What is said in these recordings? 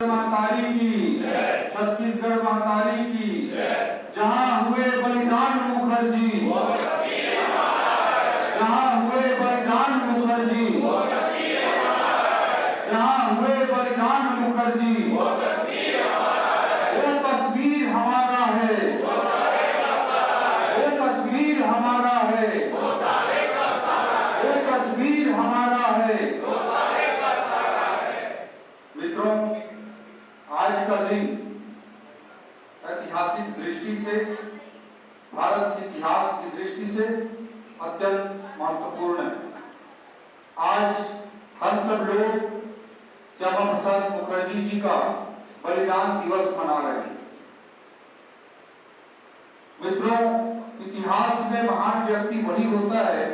महतारी की, छत्तीसगढ़ महतारी की, जहाँ हुए बलिदान मुखर्जी, जहाँ हुए बलिदान मुखर्जी, जहाँ हुए बलिदान मुखर्जी, वो कश्मीर हमारा है, वो कश्मीर हमारा है, वो कश्मीर हमारा है। मित्रों, आज का दिन ऐतिहासिक दृष्टि से, भारत के इतिहास की दृष्टि से अत्यंत महत्वपूर्ण है। आज हम सब लोग श्यामा प्रसाद मुखर्जी जी का बलिदान दिवस मना रहे हैं। मित्रों, इतिहास में महान व्यक्ति वही होता है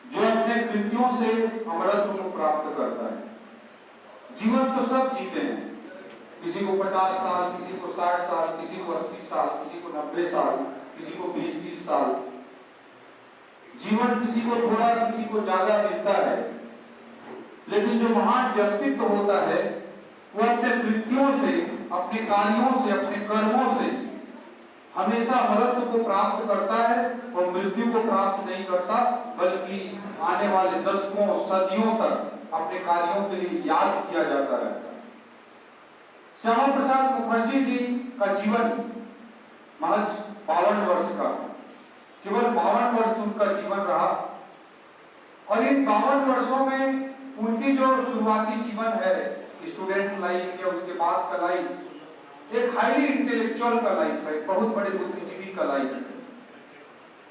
जो अपने कृत्यों से अमरत्व को प्राप्त करता है। जीवन तो सब जीते हैं, किसी को 50 साल, किसी को 60 साल, किसी को 80 साल, किसी को 90 साल, किसी को 20-30 साल। जीवन किसी को थोड़ा, किसी को ज्यादा मिलता है, लेकिन जो महान व्यक्तित्व होता है वो अपने कृत्यों से, अपने कार्यों से, अपने कर्मों से हमेशा अमरत्व को प्राप्त करता है और मृत्यु को प्राप्त नहीं करता, बल्कि आने वाले दशकों, सदियों तक अपने कार्यों के लिए याद किया जाता रहता है। श्यामा प्रसाद मुखर्जी जी का जीवन महज 52 वर्ष का, केवल 52 वर्ष उनका जीवन रहा और इन 52 वर्षों में उनकी जो शुरुआती जीवन है, स्टूडेंट लाइफ या उसके बाद का लाइफ, एक हाईली इंटेलेक्चुअल का लाइफ है, बहुत बड़े बुद्धिजीवी का लाइफ है।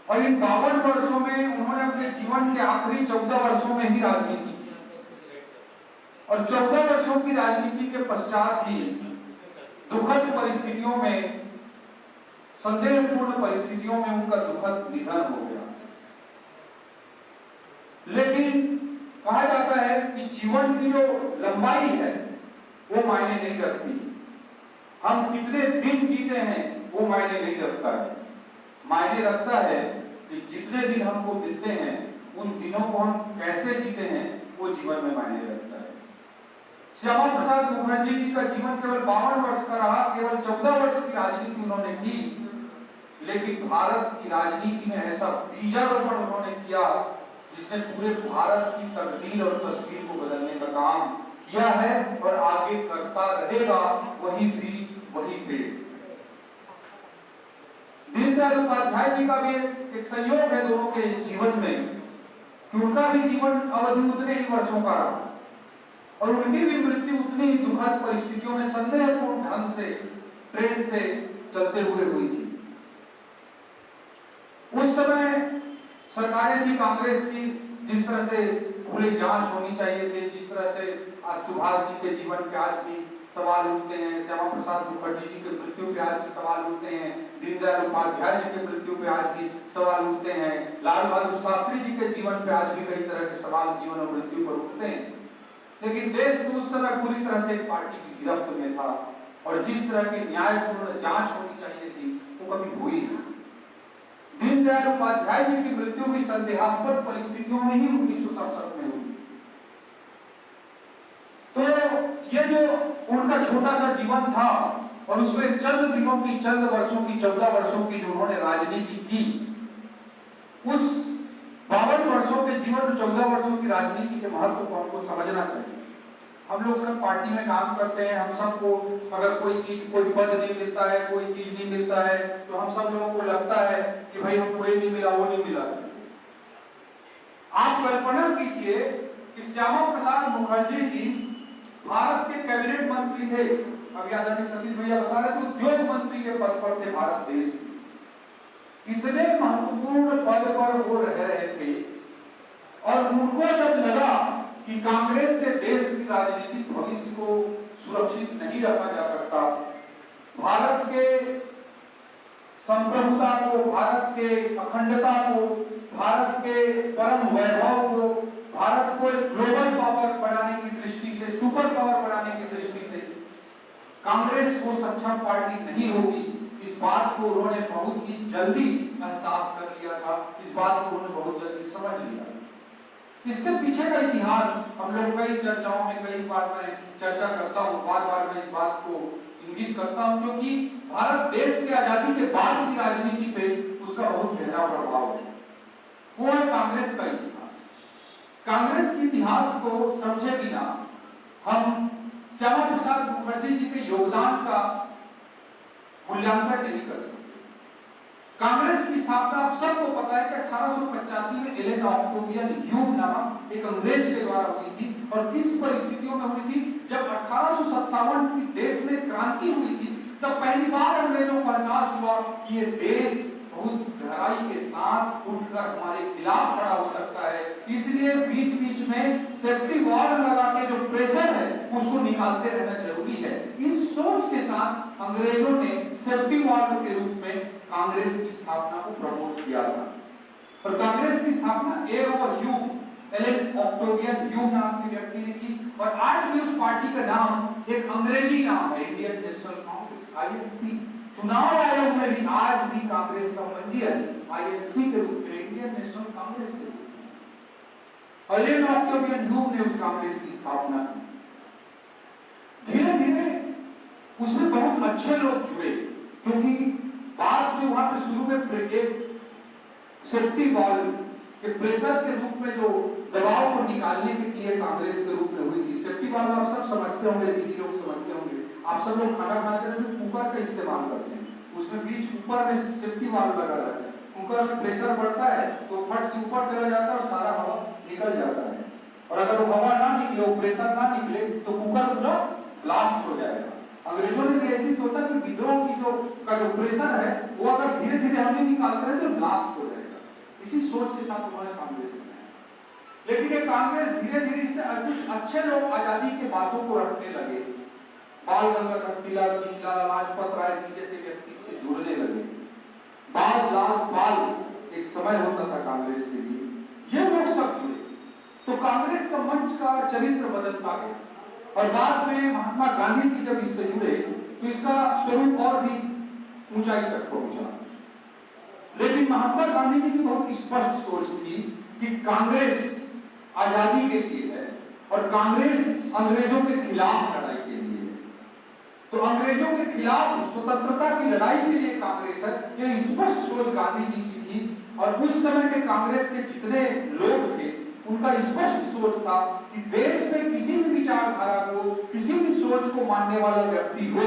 और इन 52 वर्षों में उन्होंने अपने जीवन के आखिरी 14 वर्षों में ही राजनीति की और 14 वर्षों की राजनीति के पश्चात ही दुखद परिस्थितियों में, संदेहपूर्ण परिस्थितियों में उनका दुखद निधन हो गया। लेकिन कहा जाता है कि जीवन की जो लंबाई है वो मायने नहीं रखती, हम कितने दिन जीते हैं वो मायने नहीं रखता है। मायने रखता है कि जितने दिन हमको मिलते हैं उन दिनों को हम कैसे जीते हैं, वो जीवन में मायने रखता है। श्यामा प्रसाद मुखर्जी जी का जीवन केवल 52 वर्ष का रहा, केवल 14 वर्ष की राजनीति उन्होंने की, लेकिन भारत की राजनीति में ऐसा बीजारोपण उन्होंने किया जिसने पूरे भारत की तकदीर और तस्वीर को बदलने का काम किया है और आगे करता रहेगा। वही बीज, वही पेड़। दीनदयाल उपाध्याय जी का भी एक संयोग है दोनों के जीवन में कि उनका भी जीवन अवधि उतने ही वर्षों का रहा और उनकी भी मृत्यु उतनी ही दुखद परिस्थितियों में संदेहपूर्ण ढंग से, ट्रेन से चलते हुए हुई थी। उस समय सरकारें थी कांग्रेस की, जिस तरह से खुली जांच होनी चाहिए थी, जिस तरह से आज सुभाष जी के जीवन पे आज भी सवाल उठते हैं, श्यामा प्रसाद मुखर्जी जी के मृत्यु पे आज भी सवाल उठते हैं, दीनदयाल उपाध्याय जी के मृत्यु पे आज भी सवाल उठते हैं, लाल बहादुर शास्त्री जी के जीवन पे आज भी कई तरह के सवाल जीवन और मृत्यु पर उठते हैं। लेकिन देश उस समय पूरी तरह से पार्टी की गिरफ्त में था और जिस तरह की न्यायपूर्ण जांच होनी चाहिए थी वो कभी हुई नहीं। दीनदयाल उपाध्याय जी की मृत्यु भी संदेहास्पद परिस्थितियों में ही 1967 में हुई। तो ये जो उनका छोटा सा जीवन था और उसमें चंद दिनों की, चंद वर्षों की, 14 वर्षों की जो उन्होंने राजनीति की, उस 52 वर्षों के जीवन, 14 वर्षों की राजनीति के महत्व को हमको समझना चाहिए। हम लोग सब पार्टी में काम करते हैं, हम सबको अगर कोई चीज, कोई पद नहीं मिलता है, कोई चीज नहीं मिलता है, तो हम सब लोगों को लगता है कि भाई हमको ये नहीं मिला, वो नहीं मिला। आप कल्पना कीजिए कि श्यामा प्रसाद मुखर्जी जी भारत के कैबिनेट मंत्री थे, अभी आदरणीय सतीश भैया बता रहे थे, उद्योग मंत्री के पद पर थे भारत देश। इतने महत्वपूर्ण पद पर वो रह रहे थे और उनको जब लगा कि कांग्रेस से देश की राजनीतिक भविष्य को सुरक्षित नहीं रखा जा सकता, भारत के संप्रभुता को, भारत के अखंडता को, भारत के परम वैभव को, भारत को एक ग्लोबल पावर बढ़ाने की दृष्टि से, सुपर पावर बढ़ाने की दृष्टि से कांग्रेस को सक्षम पार्टी नहीं होगी, इस बात को उन्होंने बहुत ही जल्दी एहसास कर लिया था, इस बात को उन्होंने बहुत जल्दी समझ लिया। इसके पीछे का इतिहास हम लोग कई चर्चाओं में, कई बार मैं चर्चा करता हूँ, बार बार मैं इस बात को इंगित करता हूं, क्योंकि भारत देश के आजादी के बाद की राजनीति पे उसका बहुत गहरा प्रभाव है। वो है कांग्रेस का इतिहास। कांग्रेस के इतिहास को समझे बिना हम श्यामा प्रसाद मुखर्जी जी के योगदान का मूल्यांकन नहीं कर सकते। कांग्रेस की स्थापना आप सबको पता है कि 1885 में एलन ऑक्टेवियन ह्यूम नामक एक अंग्रेज के द्वारा हुई थी। और किस परिस्थितियों में हुई थी? जब 1857 की देश में क्रांति हुई थी, तब पहली बार अंग्रेजों को एहसास हुआ कि ये देश बहुत गहराई के साथ उठकर हमारे खिलाफ खड़ा हो सकता है। इसलिए बीच बीच में सेफ्टी वॉल लगा के जो प्रेशर है उसको निकालते रहना जरूरी है। इस सोच के साथ अंग्रेजों ने सेफ्टी वॉल के रूप में कांग्रेस की स्थापना को प्रमोट किया था। और कांग्रेस की स्थापना एलन ऑक्टेवियन ह्यूम नाम के व्यक्ति ने की। और आज भी उस पार्टी का नाम एक अंग्रेजी नाम है, इंडियन नेशनल कांग्रेस, आईएनसी। चुनाव आयोग में भी आज भी कांग्रेस का पंजीयन आईएनसी के रूप में, इंडियन नेशनल कांग्रेस के रूप में। एलन ऑक्टेवियन ह्यूम ने उस कांग्रेस की स्थापना की। धीरे धीरे उसमें बहुत अच्छे लोग जुड़े, क्योंकि बात जो वहां पे शुरू में सेफ्टी वॉल के प्रेशर के रूप में जो दबाव को निकालने के लिए कांग्रेस के रूप में हुई थी। सेफ्टी वॉल आप सब समझते होंगे, दीदी लोग समझते होंगे। आप सब लोग खाना खाते हैं तो कुकर का इस्तेमाल करते हैं, उसमें बीच ऊपर में सेफ्टी वॉल लगा रहता है। कुकर में प्रेशर बढ़ता है तो फट से ऊपर चला जाता है और सारा हवा निकल जाता है। और अगर वो हवा ना निकले, वो प्रेशर ना निकले, तो कुकर पूरा ब्लास्ट हो जाएगा। अंग्रेजों ने भी ऐसी सोचा कि विद्रोह की जो प्रेशर है वो अगर धीरे धीरे हम नहीं निकालते हैं तो ब्लास्ट हो जाएगा। इसी सोच के साथ उन्होंने कांग्रेस बनाया। लेकिन ये कांग्रेस धीरे धीरे इससे कुछ अच्छे लोग आजादी के बातों को रखने लगे। बाल गंगाधर तिलक जी, लाला लाजपत राय जी जैसे व्यक्ति से जुड़ने लगे। बाल लाल पाल एक समय होता था कांग्रेस के लिए, ये लोग सब जुड़े तो कांग्रेस का मंच का चरित्र बदलता गया। और बाद में महात्मा गांधी जी जब इससे जुड़े तो इसका स्वरूप और भी ऊंचाई तक पहुंचा। लेकिन महात्मा गांधी जी की बहुत स्पष्ट सोच थी कि कांग्रेस आजादी के लिए है और कांग्रेस अंग्रेजों के खिलाफ लड़ाई के लिए है। तो अंग्रेजों के खिलाफ स्वतंत्रता की लड़ाई के लिए कांग्रेस है, ये स्पष्ट सोच गांधी जी की थी। और उस समय के कांग्रेस के जितने लोग थे उनका स्पष्ट सोच था कि देश में किसी भी विचारधारा को, किसी भी सोच को मानने वाला व्यक्ति हो,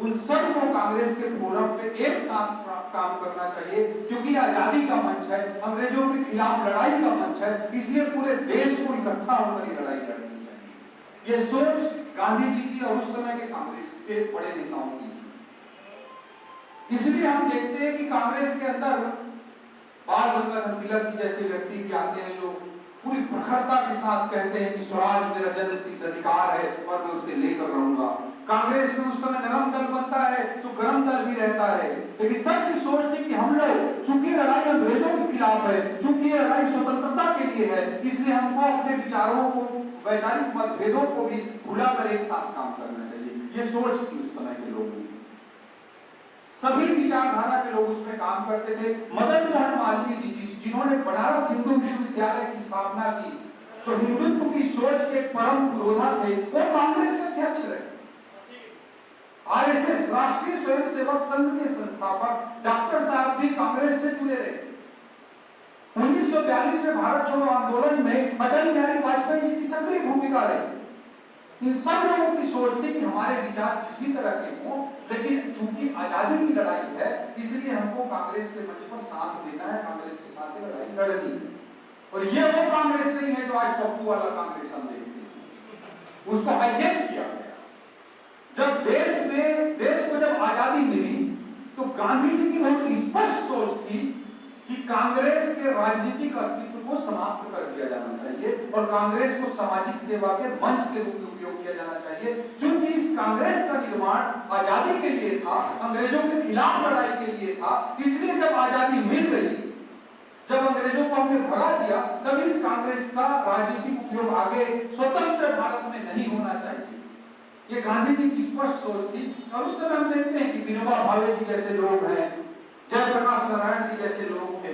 उन सबको कांग्रेस के फोरम पे एक साथ काम करना चाहिए, क्योंकि आजादी का मंच है, अंग्रेजों के खिलाफ लड़ाई का मंच है, इसलिए पूरे देश को इकट्ठा होकर ये लड़ाई लड़नी चाहिए। ये सोच गांधी जी की और उस समय के कांग्रेस के बड़े नेताओं की। इसलिए हम देखते हैं कि कांग्रेस के अंदर बाल गंगाधर तिलक जी जैसे व्यक्ति भी आते हैं जो पूरी प्रखरता के साथ कहते हैं कि स्वराज मेरा जन्म सिद्ध अधिकार है और मैं उसे लेकर रहूंगा। कांग्रेस में उस समय नरम दल बनता है तो गरम दल भी रहता है, लेकिन सबकी सोच थी कि हम लोग, चूंकि लड़ाई अंग्रेजों के खिलाफ है, चूंकि ये लड़ाई स्वतंत्रता के लिए है, इसलिए हमको अपने विचारों को, वैचारिक मतभेदों को भी भुलाकर एक साथ काम करना चाहिए। ये सोच थी उस समय के लोगों की। सभी विचारधारा के लोग उसमें काम करते थे। मदन मोहन मालवीय जी जिन्होंने बनारस हिंदू विश्वविद्यालय की स्थापना की, जो हिंदुत्व की सोच के परम पुरोधा थे, वो कांग्रेस के अध्यक्ष रहे। आरएसएस राष्ट्रीय स्वयंसेवक संघ के संस्थापक डॉक्टर साहब भी कांग्रेस से जुड़े रहे। 1942 में भारत छोड़ो आंदोलन में अटल बिहारी वाजपेयी जी की सक्रिय भूमिका रही। इन सब लोगों की सोच थी कि हमारे विचार जिस भी तरह के हों, लेकिन चूंकि आजादी की लड़ाई है, इसलिए हमको कांग्रेस के मंच पर साथ देना है, कांग्रेस के साथ लड़ाई लड़नी है। और ये वो कांग्रेस नहीं है जो आज पप्पू वाला कांग्रेस हम देखते हैं, उसको हाईजैक किया गया। जब देश को जब आजादी मिली तो गांधी जी की बहुत स्पष्ट सोच थी कि कांग्रेस के राजनीतिक अस्तित्व को समाप्त कर दिया जाना चाहिए और कांग्रेस को सामाजिक सेवा के मंच के रूप में उपयोग किया जाना चाहिए। क्योंकि इस कांग्रेस का निर्माण आजादी के लिए था, अंग्रेजों के खिलाफ लड़ाई के लिए था, इसलिए जब आजादी मिल गई, जब अंग्रेजों को हमने भगा दिया, तब इस कांग्रेस का राजनीतिक उपयोग आगे स्वतंत्र भारत में नहीं होना चाहिए। ये गांधी जी की स्पष्ट सोच थी। और उस समय हम देखते हैं कि विनोबा भावे जी जैसे लोग हैं, जयप्रकाश नारायण जी जैसे लोग थे।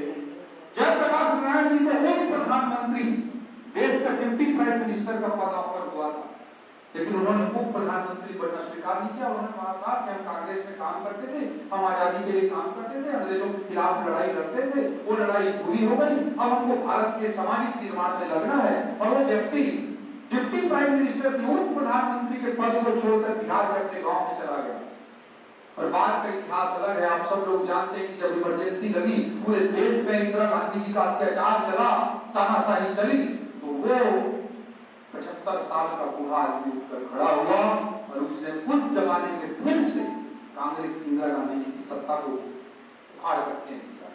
जयप्रकाश नारायण जी को एक प्रधानमंत्री, देश का डिप्टी प्राइम मिनिस्टर का पद ऑफर हुआ था, लेकिन उन्होंने उप प्रधानमंत्री बनना स्वीकार नहीं किया। उन्होंने कहा कि हम कांग्रेस में काम करते थे, हम आजादी के लिए काम करते थे, अंग्रेजों के खिलाफ लड़ाई लड़ते थे, वो लड़ाई पूरी हो गई, अब हमको भारत के सामाजिक निर्माण में लगना है। और वो व्यक्ति डिप्टी प्राइम मिनिस्टर के उप प्रधानमंत्री के पद को छोड़कर बिहार के अपने गांव में चला गया। और बात का इतिहास अलग है। आप सब लोग जानते हैं कि जब इमरजेंसी लगी, पूरे देश में इंदिरा गांधी जी का अत्याचार चला, तानाशाही चली, तो वो 75 साल का बूढ़ा आदमी उठकर खड़ा हुआ और उसने उस जमाने में फिर से कांग्रेस की इंदिरा गांधी जी की सत्ता को उखाड़ करके दिया।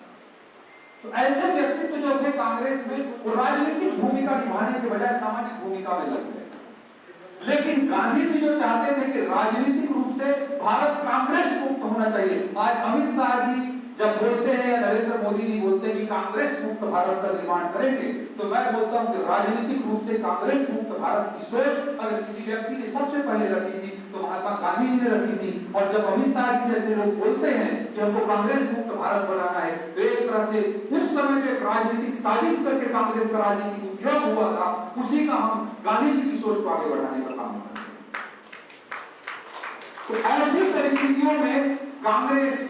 तो ऐसे व्यक्तित्व जो थे कांग्रेस में, वो राजनीतिक भूमिका निभाने के बजाय सामाजिक भूमिका में लग गए। लेकिन गांधी जी जो चाहते थे कि राजनीतिक रूप से भारत कांग्रेस मुक्त होना चाहिए। आज अमित शाह जी जब बोलते हैं या नरेंद्र मोदी जी बोलते हैं कि कांग्रेस मुक्त भारत का निर्माण करेंगे, तो मैं बोलता हूं कि राजनीतिक रूप से कांग्रेस मुक्त भारत की सोच अगर किसी व्यक्ति ने सबसे पहले रखी थी तो महात्मा गांधी जी ने रखी थी। और जब अमित शाह जी जैसे लोग बोलते हैं कि हमको कांग्रेस मुक्त भारत बनाना है, तो एक तरह से उस समय जो राजनीतिक साजिश करके कांग्रेस का राजनीतिक उपयोग हुआ था, उसी का हम गांधी जी की सोच को आगे बढ़ाने का काम करते हैं। तो ऐसी परिस्थितियों में कांग्रेस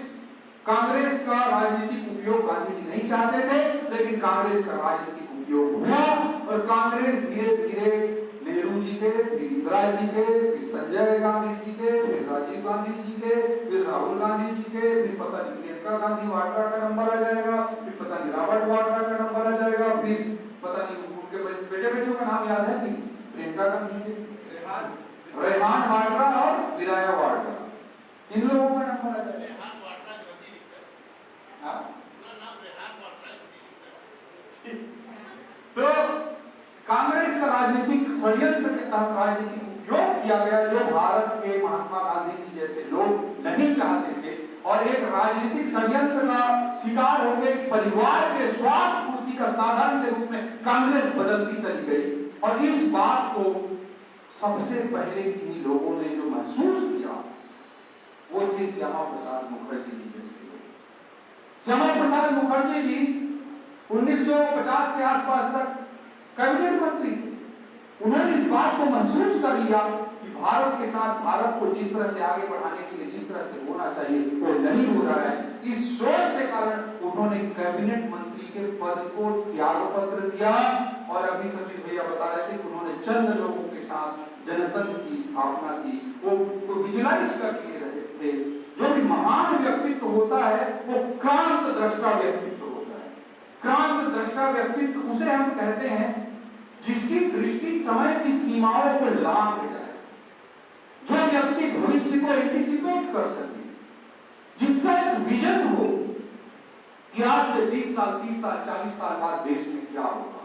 का राजनीतिक उपयोग गांधी जी नहीं चाहते थे, लेकिन कांग्रेस का राजनीतिक उपयोग हुआ और कांग्रेस धीरे धीरे नेहरू जी के, फिर इंदिरा जी के, फिर संजय गांधी जी के, फिर राजीव गांधी जी के, फिर राहुल गांधी जी के, फिर पता नहीं प्रियंका गांधी वाड्रा का नंबर आ जाएगा, फिर पता नहीं रॉबर्ट वाड्रा का नंबर आ जाएगा, फिर पता नहीं उनके बेटे बेटियों का नाम याद है कि प्रियंका गांधी के, रेहान वाड्रा और विराया वाड्रा, इन लोगों का नंबर आ जाएगा। तो कांग्रेस का राजनीतिक षड्यंत्र के तहत राजनीतिक उपयोग किया गया, जो भारत के महात्मा गांधी जी जैसे लोग नहीं चाहते थे, और एक राजनीतिक षड्यंत्र का शिकार हो गए। परिवार के स्वार्थ पूर्ति का साधन के रूप में कांग्रेस बदलती चली गई। और इस बात को सबसे पहले किन्हीं लोगों ने जो महसूस किया वो थे श्यामा प्रसाद मुखर्जी जी जैसे लोग। श्यामा प्रसाद मुखर्जी जी 1950 के आसपास तक कैबिनेट मंत्री थे। उन्होंने इस बात को महसूस कर लिया कि भारत के साथ भारत को जिस तरह से आगे बढ़ाने के लिए जिस तरह से होना चाहिए वो नहीं हो रहा है। इस सोच के कारण उन्होंने कैबिनेट मंत्री के पद को त्याग पत्र दिया। और अभी सतीश भैया बता रहे थे कि उन्होंने चंद लोगों के साथ जनसंघ की स्थापना की। वो विजुलाइज करके रहे थे। जो भी महान व्यक्तित्व होता है वो क्रांत दृष्टा व्यक्तित्व होता है। क्रांत दृष्टा व्यक्तित्व उसे हम कहते हैं जिसकी दृष्टि समय की सीमाओं को लांघ जाए, जो व्यक्ति भविष्य को एंटिसिपेट कर सके, जिसका एक विजन हो कि आज से 20 साल 30 साल 40 साल बाद देश में क्या होगा।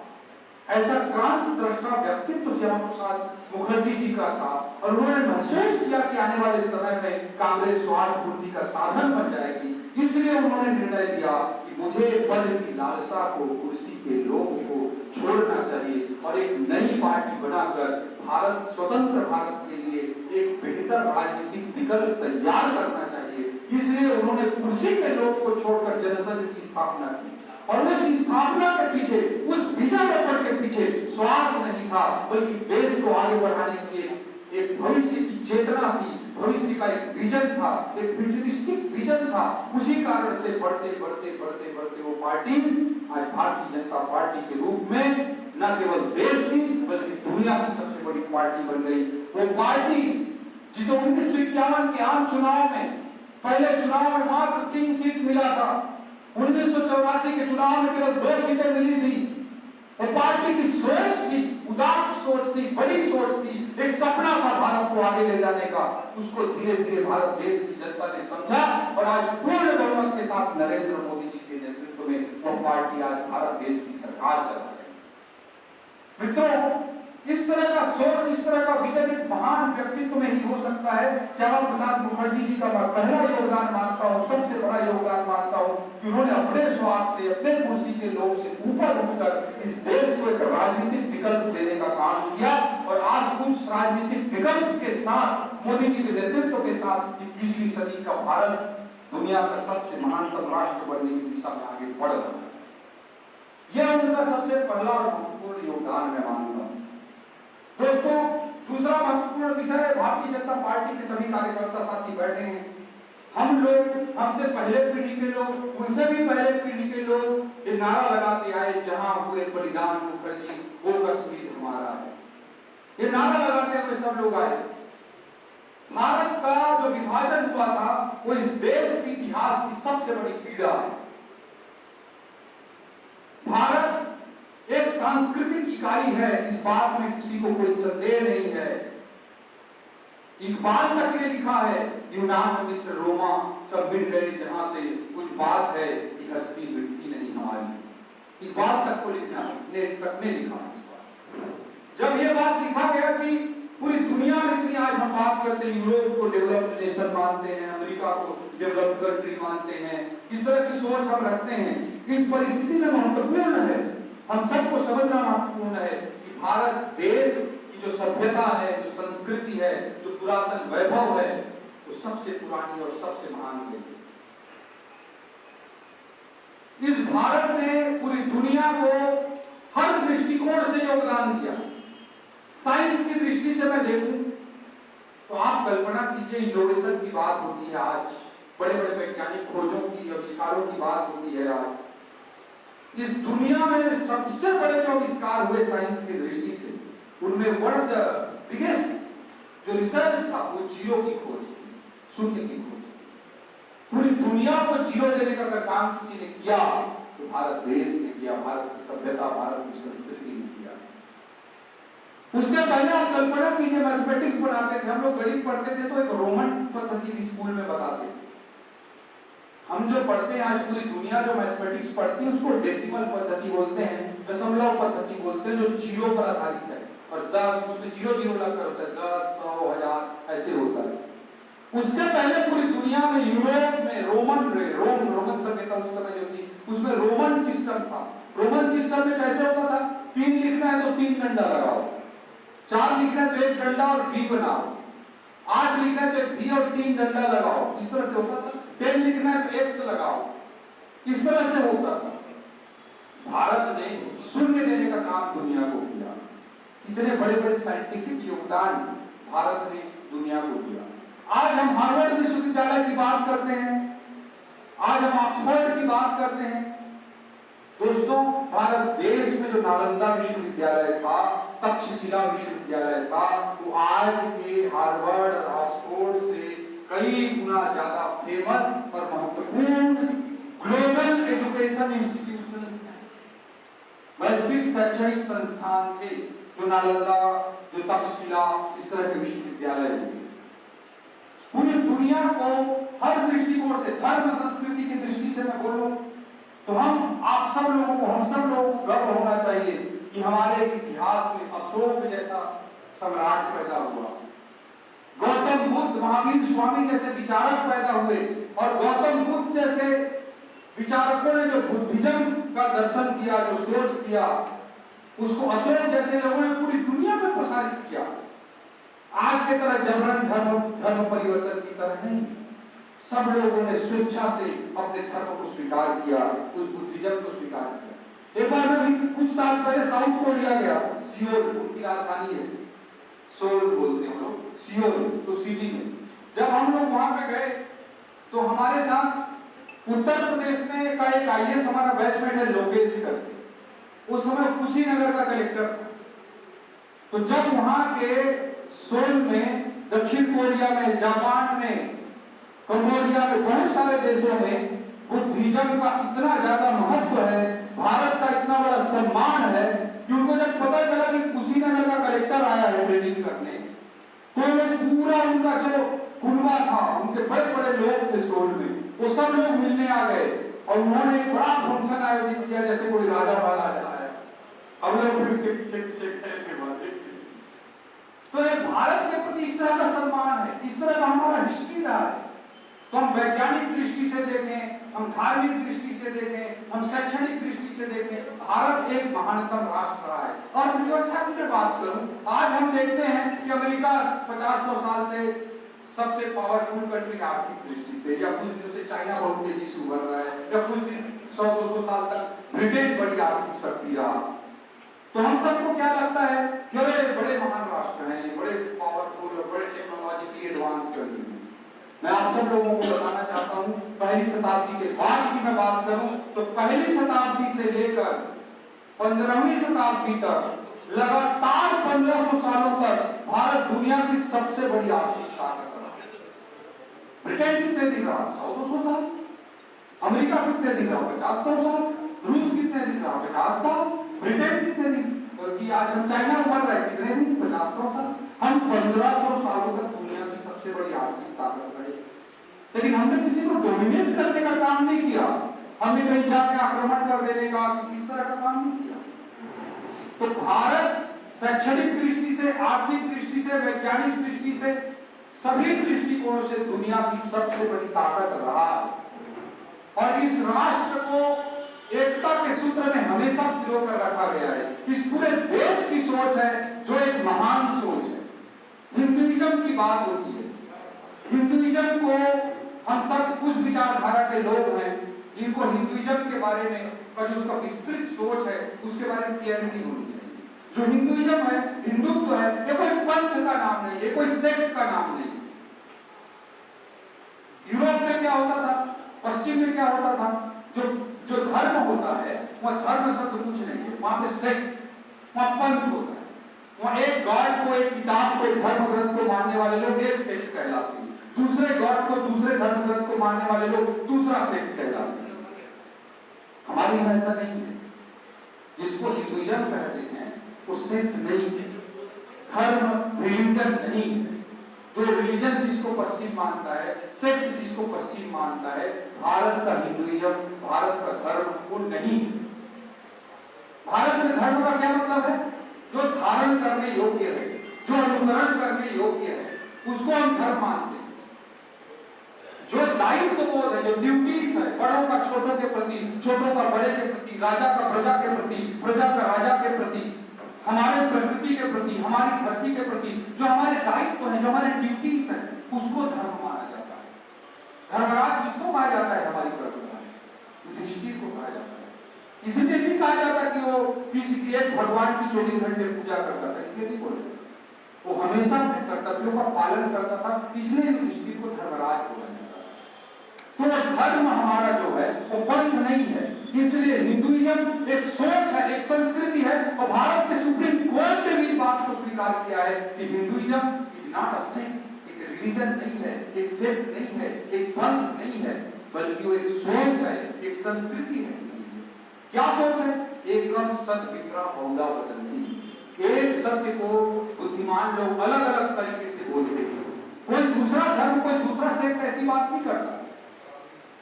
ऐसा क्रांत दृष्टा व्यक्तित्व श्यामा प्रसाद मुखर्जी जी का था। और उन्होंने महसूस किया कि आने वाले समय में कांग्रेस स्वार्थ पूर्ति का साधन बन जाएगी। इसलिए उन्होंने निर्णय लिया कि मुझे पद की लालसा को, कुर्सी के लोभ को छोड़ना चाहिए और एक नई पार्टी बनाकर भारत, स्वतंत्र भारत के लिए एक बेहतर राजनीतिक विकल्प तैयार करना चाहिए। इसलिए उन्होंने कुर्सी के लोभ को छोड़कर जनसंघ की स्थापना की। और उस स्थापना के पीछे, उस विजन के पीछे स्वार्थ नहीं था, बल्कि देश को आगे बढ़ाने की एक भविष्य की चेतना थी, भविष्य का एक विजन था, एक फ्यूचरिस्टिक विजन था। उसी कारण से बढ़ते बढ़ते बढ़ते बढ़ते वो पार्टी आज भारतीय जनता पार्टी के रूप में न केवल देश की बल्कि दुनिया की सबसे बड़ी पार्टी बन गई। वो पार्टी जिसे 1951 के आम चुनाव में, पहले चुनाव में मात्र 3 सीट मिला था, 1984 के चुनाव में केवल 2 सीटें मिली थी। वो पार्टी की सोच थी, उदार सोच थी, बड़ी सोच थी, एक सपना था भारत को आगे ले जाने का। उसको धीरे धीरे भारत देश की जनता ने समझा और आज पूर्ण बहुमत के साथ नरेंद्र मोदी जी के नेतृत्व में वो पार्टी आज भारत देश की सरकार चला रही है। मित्रों, इस तरह का सोच, इस तरह का विजन एक महान व्यक्तित्व में ही हो सकता है। श्यामा प्रसाद मुखर्जी जी का मैं पहला योगदान मानता हूँ, सबसे बड़ा योगदान मानता हूँ कि उन्होंने अपने स्वार्थ से, अपने कुर्सी के लोग से ऊपर उठकर इस देश को एक राजनीतिक विकल्प देने का काम किया। और आज उस राजनीतिक विकल्प के साथ, मोदी जी के नेतृत्व के साथ 21वीं सदी का भारत दुनिया का सबसे महानतम राष्ट्र बनने की दिशा में आगे बढ़ रहा है। यह उनका सबसे पहला और महत्वपूर्ण योगदान मैं मानूंगा। दोस्तों, दूसरा महत्वपूर्ण विषय, भारतीय जनता पार्टी के सभी कार्यकर्ता साथी बैठे हैं। हम लोग, हमसे पहले पीढ़ी के लोग, उनसे भी पहले पीढ़ी के लोग ये नारा लगाते आए, जहां हुए बलिदान मुखर्जी वो कश्मीर हमारा है। ये नारा लगाते हुए सब लोग आए। भारत का जो विभाजन हुआ था वो इस देश के इतिहास की सबसे बड़ी पीड़ा है। भारत एक सांस्कृतिक इकाई है, इस बात में किसी को कोई संदेह नहीं है। इकबाल तक ने लिखा है, यूनान, मिस्र, रोमा सब मिल गए जहां से कुछ बात है कि हस्ती मिटती नहीं हमारी। इकबाल तक को लिखा ने लिखा। जब ये बात लिखा गया कि पूरी दुनिया में इतनी, आज हम बात करते हैं यूरोप को डेवलप्ड नेशन मानते हैं, अमेरिका को डेवलप्ड कंट्री मानते हैं, इस तरह की सोच हम रखते हैं। इस परिस्थिति में महत्वपूर्ण है, हम सबको समझना महत्वपूर्ण है कि भारत देश की जो सभ्यता है, जो संस्कृति है, जो पुरातन वैभव है, वो सबसे पुरानी और सबसे महान है। इस भारत ने पूरी दुनिया को हर दृष्टिकोण से योगदान दिया। साइंस की दृष्टि से मैं देखूं तो आप कल्पना कीजिए, इनोवेशन की बात होती है आज, बड़े बड़े वैज्ञानिक खोजों की, आविष्कारों की बात होती है आज। इस दुनिया में सबसे बड़े जो आविष्कार हुए साइंस की दृष्टि से, उनमें वन ऑफ द बिगेस्ट जो रिसर्च था वो जीरो की खोज थी, शून्य की खोज। पूरी दुनिया को जीरो देने का अगर काम किसी ने किया तो भारत देश ने किया, भारत की सभ्यता, भारत की संस्कृति ने किया। उसके पहले आप कल्पना कीजिए, मैथमेटिक्स पढ़ाते थे हम लोग, गणित पढ़ते थे तो एक रोमन पद्धति स्कूल में बताते थे। हम जो पढ़ते हैं आज, पूरी दुनिया जो मैथमेटिक्स पढ़ती है उसको डेसिमल पद्धति बोलते हैं, दशमलव पद्धति बोलते हैं, जो जीरो पर आधारित है। और 10 उसमें 0 0 लगकर होता है, 10, 100, 1000 ऐसे होता है। उसके पहले पूरी दुनिया में, यूरोप में रोमन सभ्यता उस समय जो थी, उसमें रोमन सिस्टम था। रोमन सिस्टम में कैसे होता था, 3 लिखना है तो 3 डंडा लगाओ, 4 लिखना है तो 1 डंडा और V बनाओ, 8 लिखना है तो 1 V और 3 डंडा लगाओ, इस तरह से होता था। 10 लिखना है तो X लगाओ, इस तरह से होता था। भारत ने शून्य देने का काम दुनिया को किया। इतने बड़े बड़े साइंटिफिक योगदान भारत ने दुनिया को दिया। आज हम हार्वर्ड विश्वविद्यालय की बात करते हैं, आज हम ऑक्सफोर्ड की बात करते हैं। दोस्तों, भारत देश में जो नालंदा विश्वविद्यालय था, तक्षशिला विश्वविद्यालय था, वो आज के हार्वर्ड और ऑक्सफोर्ड से कई गुना ज्यादा फेमस और महत्वपूर्ण ग्लोबल एजुकेशन इंस्टीट्यूशंस थे, वैश्विक शैक्षणिक संस्थान थे, जो नालंदा, जो तक्षशिला, इस तरह के विश्वविद्यालय थे। पूरी दुनिया को हर दृष्टिकोण से, धर्म संस्कृति की दृष्टि से मैं बोलूं तो आप सब लोगों को, हम सब लोगों को गर्व होना चाहिए कि हमारे इतिहास में अशोक जैसा सम्राट पैदा हुआ, गौतम बुद्ध, महावीर स्वामी जैसे विचारक पैदा हुए, और गौतम बुद्ध जैसे विचारकों ने जो बुद्धिज्म का दर्शन दिया, जो सोच दिया, उसको अशोक जैसे लोगों ने पूरी दुनिया में प्रसारित किया। आज के तरह जबरन धर्म परिवर्तन की तरह नहीं, सब लोगों ने स्वेच्छा से अपने धर्म को स्वीकार किया, उस बुद्धिज्म को स्वीकार किया। एक बार मैं कुछ साल पहले साउथ कोरिया गया, सियोल उनकी राजधानी है, सोल बोलते हैं लोग, सियोल तो सिटी में। जब हम लोग वहां पे गए तो हमारे साथ उत्तर प्रदेश में का एक IAS हमारा बैचमेट है, लोकेश करके, उस समय कुशीनगर का कलेक्टर था। तो जब वहां के सोल में, दक्षिण कोरिया में, जापान में, कंबोडिया में, बहुत सारे देशों में बुद्धिज्म का इतना ज्यादा महत्व है, भारत का इतना बड़ा सम्मान है कि उनको जब पता चला कि कुशीनगर का कलेक्टर आया है ट्रेनिंग करने, तो पूरा उनका जो कुनबा था, उनके बड़े बड़े लोग थे सोल में, वो सब लोग मिलने आ गए और उन्होंने एक बड़ा फंक्शन आयोजित किया, जैसे कोई राजा महाराजा आया। अब लोग उसके पीछे पीछे खड़े थे। तो ये भारत के प्रति इस तरह का सम्मान है, इस तरह का हमारा हिस्ट्री रहा है। तो हम वैज्ञानिक दृष्टि से देखें, हम धार्मिक दृष्टि से देखें, हम शैक्षणिक दृष्टि से देखें, भारत एक महानतम राष्ट्र रहा है। और अर्थव्यवस्था की मैं बात करूं, आज हम देखते हैं कि अमेरिका 50-100 साल से सबसे पावरफुल कंट्री आर्थिक दृष्टि से, या कुछ दिनों से चाइना बहुत तेजी से उभर रहा है, या कुछ दिन 100-200 साल तक ब्रिटेन बड़ी आर्थिक शक्ति रहा। तो हम सबको क्या लगता है कि अरे बड़े महान राष्ट्र हैं, बड़े पावरफुल और बड़े टेक्नोलॉजिकली एडवांस कंट्री। मैं आप सब लोगों को बताना चाहता हूं, पहली शताब्दी के बाद की मैं बात करूं तो पहली शताब्दी से लेकर 15वीं शताब्दी तक लगातार 1500 सालों तक भारत दुनिया की सबसे बड़ी आर्थिक ताकत रहा। ब्रिटेन कितने दिन रहा? 100-200 साल। अमेरिका कितने दिन रहा? 50-100 साल। रूस कितने दिन रहा? 50 साल। ब्रिटेन कितने दिन कि आज हम चाइना उभर रहे कितने दिन? 50-100 साल। हम 1500 सालों तक दुनिया की सबसे बड़ी आर्थिक ताकत रहे, लेकिन हमने किसी को डोमिनेट करने का काम नहीं किया। हमने कहीं जाके आक्रमण कर देने का, इस तरह का काम नहीं किया। तो भारत शैक्षणिक दृष्टि से, आर्थिक दृष्टि से, वैज्ञानिक दृष्टि से, सभी दृष्टिकोणों से दुनिया की सबसे बड़ी ताकत रहा। और इस राष्ट्र को एकता के सूत्र में हमेशा पिरो कर रखा गया है। इस पूरे देश की सोच है जो एक महान सोच है। हिंदुइज्म की बात होती है। हिंदुइज्म को हम सब उस विचारधारा के लोग हैं जिनको हिंदुइज्म के बारे में का जो उसका विस्तृत सोच है उसके बारे में क्लियरिटी होनी चाहिए। जो हिंदुइज्म है, हिंदुत्व है, ये कोई पंथ का नाम नहीं, ये कोई सेक्ट का नाम नहीं। यूरोप में क्या होता था, पश्चिम में क्या होता था, जो धर्म होता है वह धर्म शब्द कुछ नहीं है, वहां पे सेक्ट, वहां पंथ होता है। वहां एक गॉड को, एक किताब को, एक धर्म ग्रंथ को मानने वाले लोग एक सेक्ट कहलाते हैं, दूसरे गॉड को, दूसरे धर्म ग्रंथ को मानने वाले लोग दूसरा सेक्ट कहलाते हैं। हमारे यहाँ ऐसा नहीं है। जिसको हिंदुइज्म कहते हैं वो सेक्ट नहीं है, धर्म रिलीजन नहीं है। जो रिलीजन जिसको पश्चिम मानता है, सेक्ट जिसको पश्चिम मानता है, भारत का हिंदुइज्म, भारत का धर्म वो नहीं। भारत में धर्म का क्या मतलब है? जो धारण करने योग्य है, जो अनुकरण करने योग्य है, उसको हम धर्म मानते हैं। जो दायित्व बोध है, जो ड्यूटीज है, बड़ों का छोटों के प्रति, छोटों का बड़े के प्रति, राजा का प्रजा के प्रति, प्रजा का राजा के प्रति, हमारे प्रकृति के प्रति, हमारी धरती के प्रति जो हमारे दायित्व हैं, जो हमारे ड्यूटीज हैं, उसको धर्म माना जाता है। धर्मराज किसको कहा जाता है? हमारी परंपरा में युधिष्ठिर को कहा जाता है। इसलिए नहीं कहा जाता कि वो किसी एक भगवान की 24 घंटे पूजा करता था, इसलिए नहीं बोलते। वो हमेशा अपने कर्तव्यों का पालन करता था, इसलिए युधिष्ठिर को धर्मराज बोला जाता है। तो धर्म हमारा जो है वो पंथ नहीं है। इसलिए हिंदुइज्म एक सोच है, एक संस्कृति है, और भारत के सुप्रीम कोर्ट ने भी इस बात को स्वीकार किया है कि Hinduism is not a sect, एक रिलीजन नहीं है, एक सेक्ट नहीं है, एक पंथ नहीं है, बल्कि वो एक सोच है, एक संस्कृति है। क्या सोच है? एकम सत्य विप्रा बहुधा वदन्ति। एक सत्य को बुद्धिमान लोग अलग अलग तरीके से बोलते हैं। कोई दूसरा धर्म, कोई दूसरा सेक्ट ऐसी बात नहीं करता।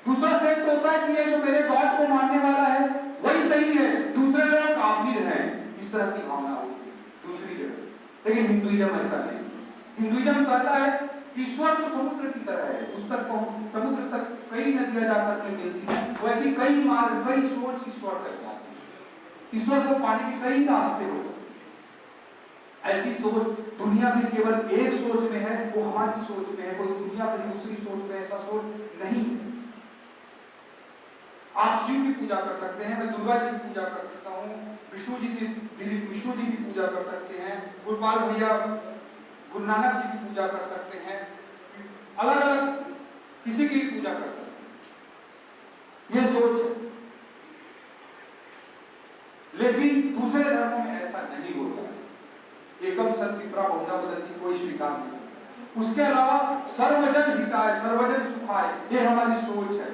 दूसरा सेक्ट होता है कि ये जो मेरे गॉड को मानने वाला है वही सही है, दूसरे लोग काफिर हैं, इस तरह की भावना होती है दूसरी जगह। लेकिन हिंदुइज्म ऐसा नहीं। हिंदुइज्म कहता है ईश्वर तो समुद्र की तरह है, उस तक समुद्र तक कई नदियां जाकर के मिलती हैं, वैसी कई मार्ग, कई सोच ईश्वर तक जाती है। ईश्वर को पाने के कई रास्ते होते हैं। ऐसी सोच दुनिया में केवल एक सोच में है, वो हमारी सोच में है। कोई दुनिया में दूसरी सोच में ऐसा सोच नहीं। आप शिव की पूजा कर सकते हैं, मैं दुर्गा जी की पूजा कर सकता हूँ, विष्णु जी की पूजा कर सकते हैं, गुरुपाल भैया गुरु नानक जी की पूजा कर सकते हैं, अलग अलग किसी की पूजा कर सकते हैं। ये सोच है। लेकिन दूसरे धर्मों में ऐसा नहीं होता है। एकम सत्य विप्रा बहुधा वदन्ति कोई स्वीकार नहीं करता। उसके अलावा सर्वजन हिताय सर्वजन सुखाय, ये हमारी सोच है।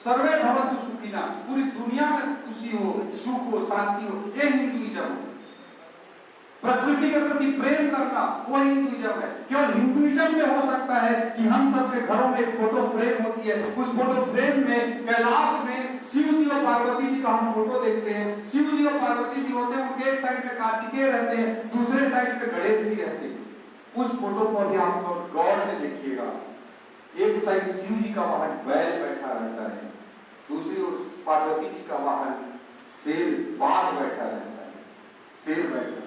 सर्वे भवन्तु सुखिनः, पूरी दुनिया में खुशी हो, सुख हो, शांति हो, ये हिंदुइज्म है। प्रकृति के प्रति प्रेम करना वो हिंदुइज्म है। केवल हिंदुइज्म में हो सकता है कि हम सबके घरों में एक फोटो फ्रेम होती है, उस फोटो फ्रेम में कैलाश में शिव जी और पार्वती जी का हम फोटो देखते हैं। शिव जी और पार्वती जी होते हैं, उनके एक साइड पे कार्तिकेय रहते हैं, दूसरे साइड पे गणेश जी रहते हैं। उस फोटो को अभी आप गौर से देखिएगा। एक साइड शिव जी का वाहन बैल बैठा रहता है, दूसरी ओर पार्वती जी का वाहन शेर बाघ बैठा रहता है, शेर बैठा रहता है।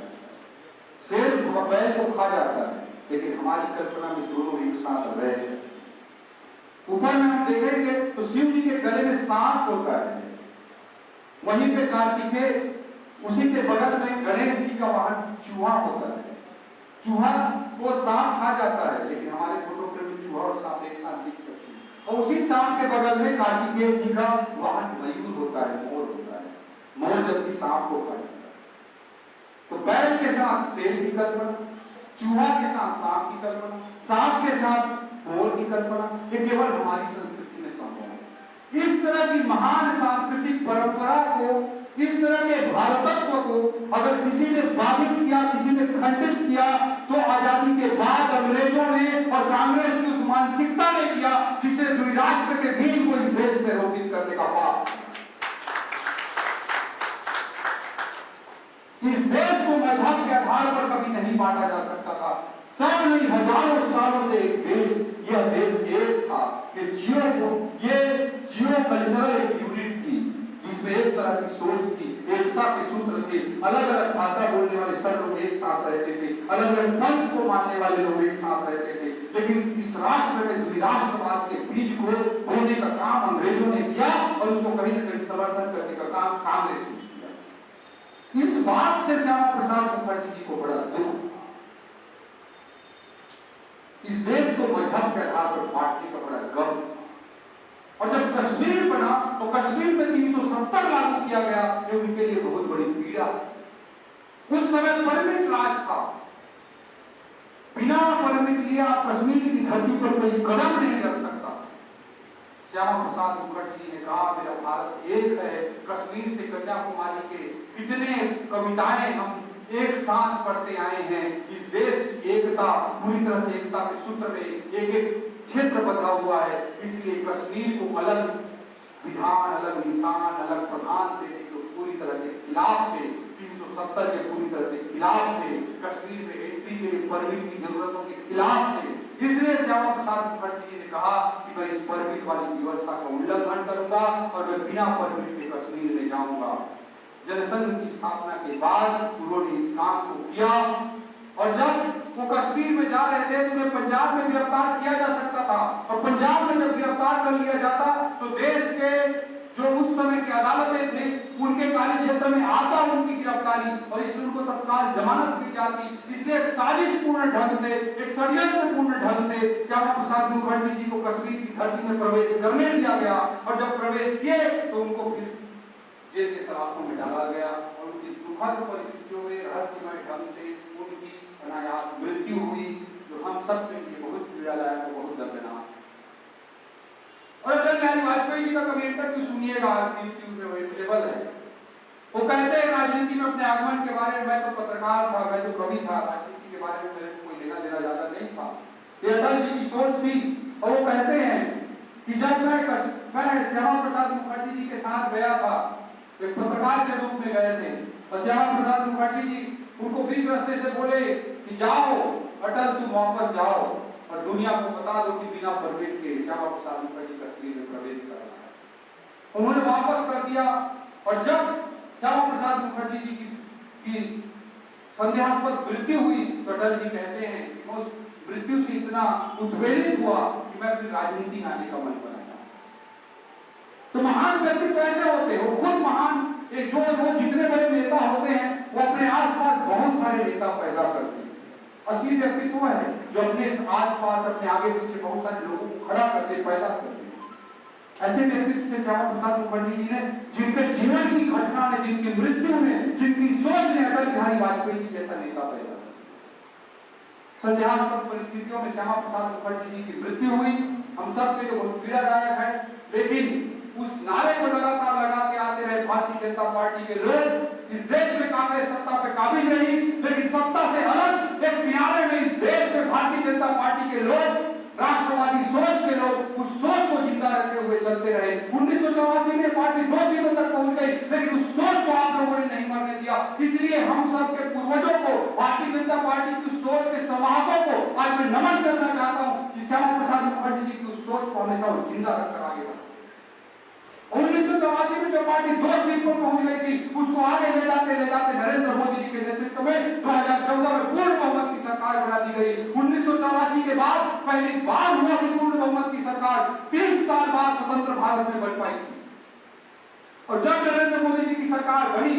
शेर बैल को खा जाता है, लेकिन हमारी कल्पना में दोनों एक साथ रह सकते। ऊपर में हम देखेंगे तो शिव जी के गले में सांप होता है, वहीं पे कार्तिकेय उसी के बगल में गणेश जी का वाहन चूहा होता है। चूहा को सांप खा जाता है, लेकिन हमारे फोटो फ्रेम में चूहा और सांप एक साथ दिख सकते हैं। और उसी सांप के बगल में कार्तिकेय जी का वाहन मयूर होता है, मोर होता है। मोर जबकि सांप को खा जाता है। तो बैल के साथ शेर की कल्पना, चूहा के साथ सांप की कल्पना, सांप के साथ मोर की कल्पना, ये केवल हमारी संस्कृति में संभव है। इस तरह की महान सांस्कृतिक परंपरा को, इस तरह के भारतत्व को अगर किसी ने बाधित किया, किसी ने खंडित किया, तो आजादी के बाद अंग्रेजों ने और कांग्रेस की उस मानसिकता ने किया जिसने द्विराष्ट्र के बीच को इस देश में रोपित करने का पाप। इस देश को मजहब के आधार पर कभी नहीं बांटा जा सकता था। सौ नहीं हजारों सालों से एक देश, यह देश एक था कि जियो कल्चरल एक यूनिट थी, जिसमें एक तरह की सोच थी, एकता के सूत्र थे, अलग अलग भाषा बोलने वाले सब लोग एक साथ रहते थे, अलग अलग पंथ को मानने वाले लोग एक साथ रहते थे। लेकिन इस राष्ट्र में द्विराष्ट्रवाद के बीज को बोने का काम अंग्रेजों ने किया और उसको कहीं न कहीं समर्थन करने का काम कांग्रेस ने किया। इस बात से श्यामा प्रसाद मुखर्जी जी को बड़ा दुख, इस देश को मजहब के आधार पर बांटने का बड़ा गम। और जब कश्मीर बना तो कश्मीर में 370 लागू किया गया, ये उनके लिए बहुत बड़ी पीड़ा। उस समय परमिट राज था, बिना परमिट लिया कश्मीर की धरती पर कोई कदम नहीं रख सकता। श्यामा प्रसाद मुखर्जी जी ने कहा, मेरा भारत एक है। कश्मीर से कन्याकुमारी के कितने कविताएं हम एक साथ पढ़ते आए हैं। इस देश की एकता पूरी तरह से एकता के सूत्र में एक एक क्षेत्र बंधा हुआ है। इसलिए कश्मीर को अलग विधान, अलग निशान, अलग प्रधान देने के पूरी तरह से खिलाफ थे। 370 के पूरी तरह से खिलाफ थे। कश्मीर में एंट्री के लिए परमिट की जरूरतों के खिलाफ थे। इसलिए श्यामा प्रसाद मुखर्जी जी ने कहा कि मैं इस परमिट वाली व्यवस्था का उल्लंघन करूंगा और मैं बिना परमिट के कश्मीर में जाऊंगा। जनसंघ की स्थापना के बाद उन्होंने इस काम को किया। और जब वो कश्मीर में जा रहे थे तो उन्हें पंजाब में गिरफ्तार किया जा सकता था, और पंजाब में जब गिरफ्तार कर लिया जाता तो देश के जो उस समय की अदालतें थी उनके कार्य क्षेत्र में आता उनकी गिरफ्तारी, और इसलिए उनको तत्काल जमानत दी जाती। इसलिए एक साजिशपूर्ण ढंग से, एक षड्यंत्रपूर्ण ढंग से श्यामा प्रसाद मुखर्जी जी को कश्मीर की धरती में प्रवेश करने दिया गया। और जब प्रवेश किए तो उनको फिर जेल के सलाखों में डाला गया और उनकी दुखद परिस्थितियों में रहस्यमय ढंग से उनकी अनायास मृत्यु हुई, जो हम सब के लिए बहुत पीड़ादायक और बहुत दर्दनाक। और अटल बिहारी वाजपेयी जी का कभी इंटरव्यू सुनिएगा, यूट्यूब में अवेलेबल है। वो कहते हैं राजनीति में अपने आगमन के बारे में, मैं तो पत्रकार था, मैं तो कवि था, राजनीति के बारे में मेरे को कोई लेना देना ज्यादा नहीं था। ये अटल जी की सोच थी। और वो कहते हैं कि जब मैं श्यामा प्रसाद मुखर्जी जी के साथ गया था, एक पत्रकार के रूप में गए थे, और श्यामा प्रसाद मुखर्जी जी उनको बीच रास्ते से बोले कि जाओ अटल, तुम वापस जाओ और दुनिया को बता दो कि बिना परमिट के श्यामा प्रसाद मुखर्जी कश्मीर में प्रवेश कर रहा है। उन्होंने वापस कर दिया। और जब श्यामा प्रसाद मुखर्जी जी की संदेहास्पद मृत्यु हुई तो अटल जी कहते हैं कि उस मृत्यु से इतना उद्वेलित हुआ कि मैं अपनी राजनीति में आने का मन बना। तो महान व्यक्तित्व ऐसे होते हैं, वो खुद महान, एक जो जितने बड़े नेता होते हैं वो अपने आसपास बहुत सारे नेता पैदा करते हैं। असली व्यक्तित्व है जो अपने आसपास, अपने आगे पीछे बहुत सारे लोगों को खड़ा करते, पैदा करते हैं। ऐसे व्यक्तित्व से श्यामा प्रसाद मुखर्जी जी ने, जिनके जीवन की घटना ने, जिनकी मृत्यु ने, जिनकी सोच ने अटल बिहारी वाजपेयी जी जैसा नेता पैदा किया। संदेहास्पद परिस्थितियों में श्यामा प्रसाद मुखर्जी जी की मृत्यु हुई, हम सब के लिए बहुत पीड़ादायक है। लेकिन उस नारे को लगातार लगाते आते रहे भारतीय जनता पार्टी के लोग। इस देश में कांग्रेस सत्ता पे काबिज रही, लेकिन सत्ता से अलग एक किनारे में इस देश में भारतीय जनता पार्टी के लोग, राष्ट्रवादी सोच के लोग, उस सोच को जिंदा रखे हुए चलते रहे। 1984 में पार्टी 2 सीटों तक पहुंच गई, लेकिन उस सोच को आप लोगों ने नहीं मरने दिया। इसलिए हम सब के पूर्वजों को, भारतीय जनता पार्टी की सोच के समाहकों को आज मैं नमन करना चाहता हूँ कि श्यामा प्रसाद मुखर्जी जी की उस सोच को हमेशा जिंदा रखकर आगे बढ़ा। 1984 में जो पार्टी 2 सीट पर पहुंच गई थी, उसको आगे ले जाते नरेंद्र मोदी जी के नेतृत्व में 2014 में पूर्ण बहुमत की सरकार बना दी गई। 1984 के बाद पहली बार हुआ कि पूर्ण बहुमत की सरकार 30 साल बाद स्वतंत्र भारत में बन पाई थी। और जब नरेंद्र मोदी जी की सरकार बनी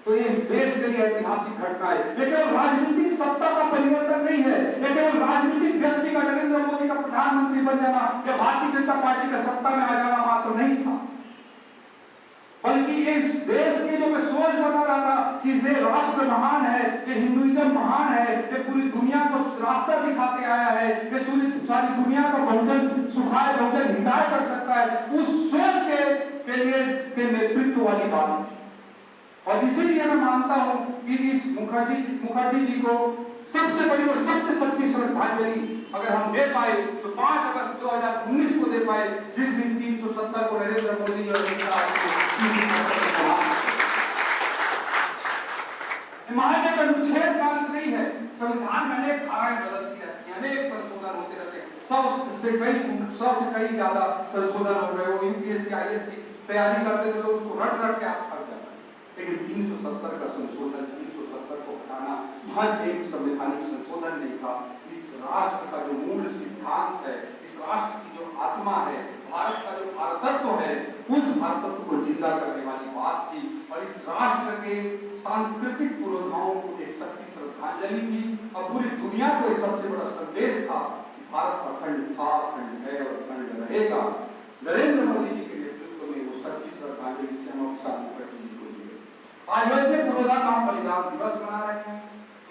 तो ये इस देश के लिए ऐतिहासिक घटना है। ये केवल राजनीतिक सत्ता का परिवर्तन नहीं है, ये केवल राजनीतिक व्यक्ति का नरेंद्र मोदी का प्रधानमंत्री बन जाना या भारतीय जनता पार्टी का सत्ता में आ जाना मात्र नहीं था, बल्कि इस देश की जो मैं सोच बता रहा था कि ये राष्ट्र महान है, ये हिंदुइज्म महान है, ये पूरी दुनिया को रास्ता दिखाते आया है, ये सारी दुनिया का बहुजन सुखाय बहुजन हिताय कर सकता है, उस सोच के लिए के नेतृत्व वाली बात। और इसीलिए मैं मानता हूं कि इस मुखर्जी जी को सबसे बड़ी और सबसे सच्ची श्रद्धांजलि अगर हम दे पाए तो 5 अगस्त 2019 को दे पाए, जिस दिन 370 को नरेंद्र मोदी और महज एक अनुच्छेद का अंत नहीं है। संविधान में अनेक धाराएं बदलती रहती हैं, अनेक संशोधन होते रहते हैं, 100 से कई ज्यादा संशोधन हो गए। वो यूपीएससी आईएएस की तैयारी करते थे तो उसको रट के आप थक जाते, लेकिन 370 का संशोधन, 370 को हटाना महज एक संवैधानिक संशोधन नहीं था। इस राष्ट्र का जो मूल सिद्धांत है, इस राष्ट्र की जो आत्मा है, भारत का जो भारतत्व है, उस भारतत्व को जिंदा करने वाली बात थी। और इस राष्ट्र के सांस्कृतिक पुरोधाओं को एक सच्ची श्रद्धांजलि थी और पूरी दुनिया को एक सबसे बड़ा संदेश था कि भारत अखंड था, अखंड है और अखंड रहेगा। नरेंद्र मोदी जी के नेतृत्व में वो सच्ची श्रद्धांजलि से हम मुखर्जी जी को दिए। आज वैसे पुरोधा का हम बलिदान दिवस मना रहे हैं।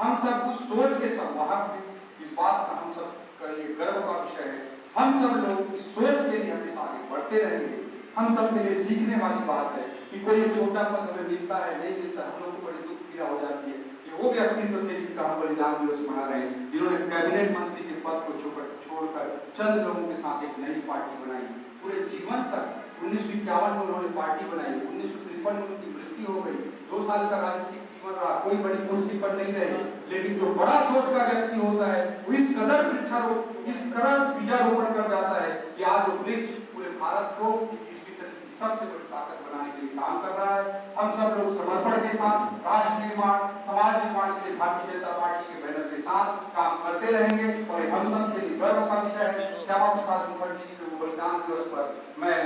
हम सब उस सोच के संवाहक हैं, इस बात का हम सब के लिए गर्व का विषय है। हम सब लोग इस सोच के लिए हमेशा आगे बढ़ते रहेंगे। हम सब के लिए सीखने वाली बात है कि कोई छोटा पद हमें मिलता है नहीं मिलता, हम लोग को बड़ी दुख पीड़ा हो जाती है कि वो व्यक्तित्व थे जिनका हम बलिदान दिवस मना रहे हैं, जिन्होंने कैबिनेट मंत्री के पद को छोड़कर चंद लोगों के साथ एक नई पार्टी बनाई। पूरे जीवन तक 1951 में उन्होंने पार्टी बनाई, 1953 में उनकी मृत्यु हो गई, 2 साल का राजनीतिक जीवन रहा, कोई बड़ी कुर्सी पर नहीं रहे। लेकिन जो बड़ा सोच का व्यक्ति होता है वो इस कदर बीजारोपण कर जाता है कि आज वो वृक्ष पूरे भारत को 21वीं सदी की सबसे बड़ी ताकत बनाने के लिए काम कर रहा है। हम सब लोग समर्पण के साथ राष्ट्र निर्माण, समाज निर्माण के लिए भारतीय जनता पार्टी के बैनर के साथ काम करते रहेंगे और हम सब के लिए गर्व का विषय है। श्यामा प्रसाद मुखर्जी जी के बलिदान दिवस पर मैं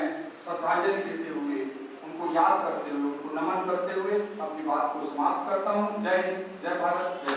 श्रद्धांजलि देते हुए, उनको याद करते हुए, उनको नमन करते हुए अपनी बात को समाप्त करता हूँ। जय हिंद, जय भारत, जय